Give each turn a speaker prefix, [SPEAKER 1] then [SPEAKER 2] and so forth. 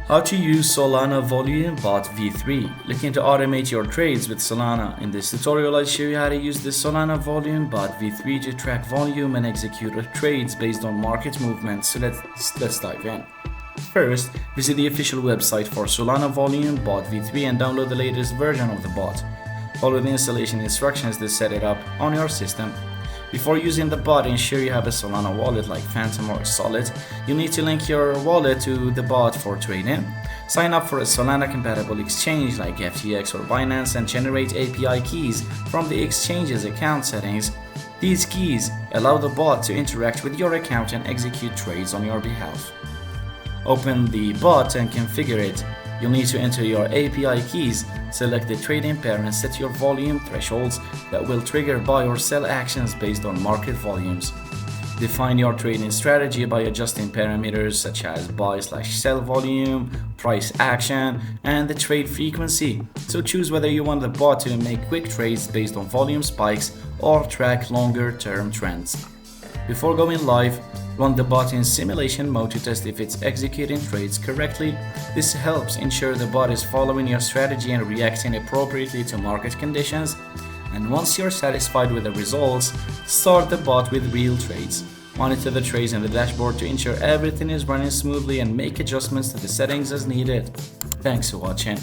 [SPEAKER 1] How to use Solana Volume Bot v3. Looking to automate your trades with Solana. In this tutorial, I'll show you how to use the Solana Volume Bot v3 to track volume and execute trades based on market movements. So let's dive in. First, visit the official website for Solana Volume Bot v3 and download the latest version of the bot. Follow the installation instructions to set it up on your system. Before using the bot, ensure you have a Solana wallet like Phantom or Solid. You need to link your wallet to the bot for trading. Sign up for a Solana compatible exchange like FTX or Binance and generate API keys from the exchange's account settings. These keys allow the bot to interact with your account and execute trades on your behalf. Open the bot and configure it. You'll need to enter your API keys, select the trading pair and set your volume thresholds that will trigger buy or sell actions based on market volumes. Define your trading strategy by adjusting parameters such as buy/sell volume, price action, and the trade frequency. So choose whether you want the bot to make quick trades based on volume spikes or track longer-term trends. Before going live, run the bot in simulation mode to test if it's executing trades correctly. This helps ensure the bot is following your strategy and reacting appropriately to market conditions. And once you're satisfied with the results, start the bot with real trades. Monitor the trades in the dashboard to ensure everything is running smoothly and make adjustments to the settings as needed. Thanks for watching.